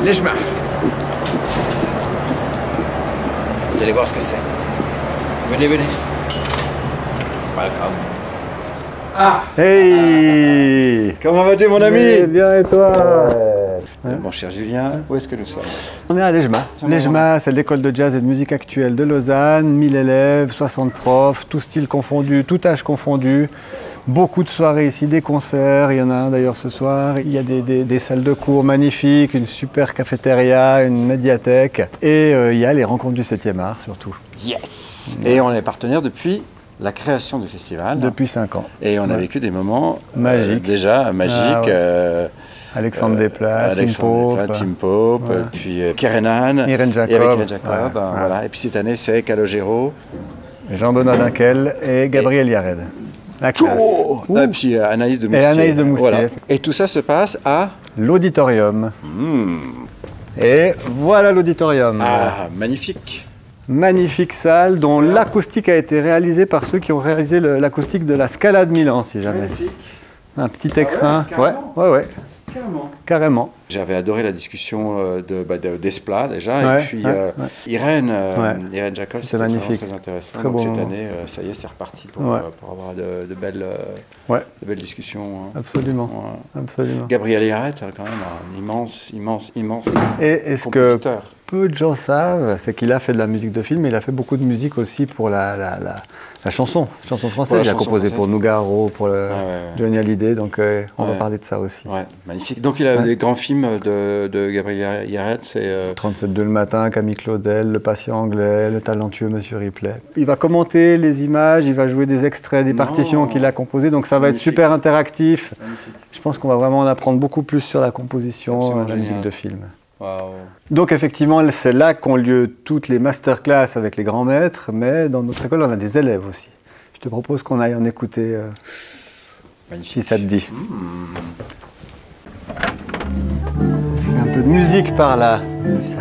Lejma. Vous allez voir ce que c'est. Venez, venez. Welcome. Ah! Hey! Comment vas-tu, mon ami? Bien, et toi? Mon cher Julien, où est-ce que nous sommes? On est à Lejma. Lejma, c'est l'école de jazz et de musique actuelle de Lausanne. 1000 élèves, 60 profs, tout style confondu, tout âge confondu. Beaucoup de soirées ici, des concerts. Il y en a un d'ailleurs ce soir. Il y a des salles de cours magnifiques, une super cafétéria, une médiathèque. Et il y a les rencontres du 7e art surtout. Yes! Et on est partenaire depuis la création du festival. Depuis 5 ans. Et on a vécu des moments magiques. Déjà magiques. Ah, ouais. Alexandre Desplat, Tim Pope, ouais. Puis Kerenan, Irène Jacob. Et avec Irène Jacob, Ouais. voilà. Et puis cette année, c'est Calogero, Jean-Benoît Dinkel et Gabriel Yared. La classe. Et puis Anaïs de Moustier. Et Anaïs de Moustier. Voilà. Et tout ça se passe à l'auditorium. Et voilà l'auditorium. Ah, magnifique. Magnifique salle dont l'acoustique a été réalisée par ceux qui ont réalisé l'acoustique de la Scala de Milan, si jamais. Magnifique. Un petit écrin. Ouais. Carrément. J'avais adoré la discussion d'Esplat déjà, ouais, et puis Irène Jacob, c'était magnifique, très intéressant. Très donc bon cette moment. année, ça y est, c'est reparti pour avoir de belles discussions. Hein. Absolument. Absolument. Gabriel Yared, c'est quand même un immense et ce que peu de gens savent, c'est qu'il a fait de la musique de film, mais il a fait beaucoup de musique aussi pour la chanson française. Il a composé pour Nougaro, pour Johnny Hallyday, donc on va parler de ça aussi. Ouais, magnifique. Donc il a des grands films de Gabriel Yared, c'est 37 le matin, Camille Claudel, Le patient anglais, Le talentueux Monsieur Ripley. Il va commenter les images, il va jouer des extraits des partitions qu'il a composées, donc ça va être super interactif. Magnifique. Je pense qu'on va vraiment en apprendre beaucoup plus sur la composition de la musique de film. Wow. Donc effectivement, c'est là qu'ont lieu toutes les masterclass avec les grands maîtres, mais dans notre école, on a des élèves aussi. Je te propose qu'on aille en écouter, si ça te dit. C'est un peu de musique par là. Ça.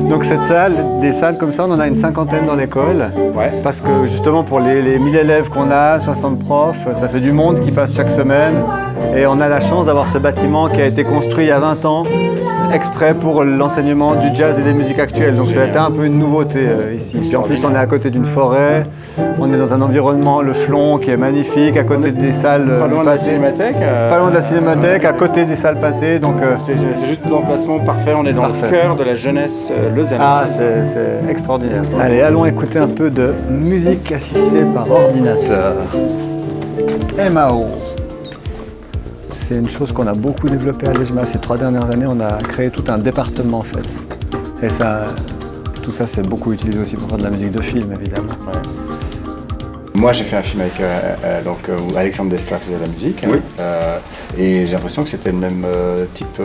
Donc cette salle, des salles comme ça, on en a une 50aine dans l'école. Ouais. Parce que justement pour les 1000 élèves qu'on a, 60 profs, ça fait du monde qui passe chaque semaine. Et on a la chance d'avoir ce bâtiment qui a été construit il y a 20 ans, exprès pour l'enseignement du jazz et des musiques actuelles. Donc ça a été un peu une nouveauté ici. Puis en plus on est à côté d'une forêt, on est dans un environnement, le Flon, qui est magnifique, à côté des salles pas loin de la cinémathèque. Pas loin de la cinémathèque, à côté des salles pâtées. Donc c'est juste l'emplacement parfait, on est dans le cœur de la jeunesse lausannoise. Ah, c'est extraordinaire. Allez, allons écouter un peu de musique assistée par ordinateur. MAO. C'est une chose qu'on a beaucoup développée à Lejma. Ces 3 dernières années, on a créé tout un département en fait. Et ça, tout ça, c'est beaucoup utilisé aussi pour faire de la musique de film, évidemment. Ouais. Moi, j'ai fait un film avec où Alexandre Desplat faisait la musique. Oui. Et j'ai l'impression que c'était le même type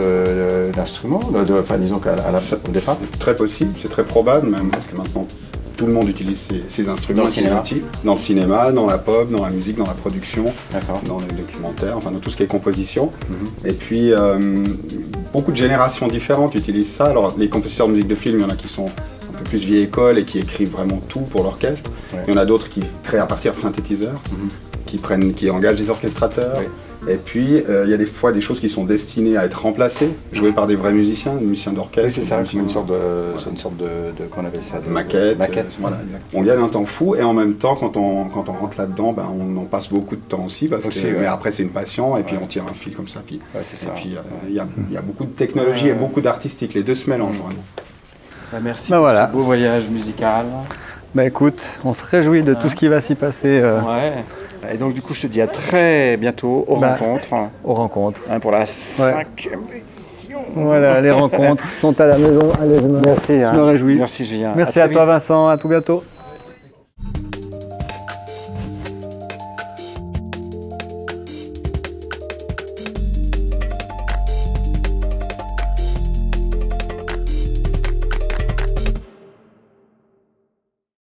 d'instrument. Enfin, disons au départ. C'est très possible, c'est très probable même, parce que maintenant tout le monde utilise ces instruments, dans le cinéma. outils. Dans le cinéma, dans la pop, dans la musique, dans la production, D'accord. dans les documentaires, enfin dans tout ce qui est composition. Et puis beaucoup de générations différentes utilisent ça. Alors les compositeurs de musique de film, il y en a qui sont un peu plus vieille école et qui écrivent vraiment tout pour l'orchestre. Ouais. Il y en a d'autres qui créent à partir de synthétiseurs, qui engagent des orchestrateurs. Oui. Et puis, il y a des fois des choses qui sont destinées à être remplacées, jouées par des vrais musiciens, des musiciens d'orchestre. Oui, c'est ça, c'est une sorte de qu'on appelle ça, de maquette. Voilà, on gagne un temps fou et en même temps, quand on rentre là-dedans, ben, on en passe beaucoup de temps aussi, parce que, mais après c'est une passion et puis on tire un fil comme ça. Puis, et puis il y a beaucoup de technologie et beaucoup d'artistique, les deux se mélangent vraiment. Bah, merci pour ce beau voyage musical. Bah écoute, on se réjouit de tout ce qui va s'y passer. Ouais. Et donc du coup, je te dis à très bientôt aux rencontres. Aux rencontres. Pour la 5e édition. Voilà, les rencontres sont à la maison. Allez, merci. Je me réjouis. Merci Julien. Merci à toi Vincent, à tout bientôt.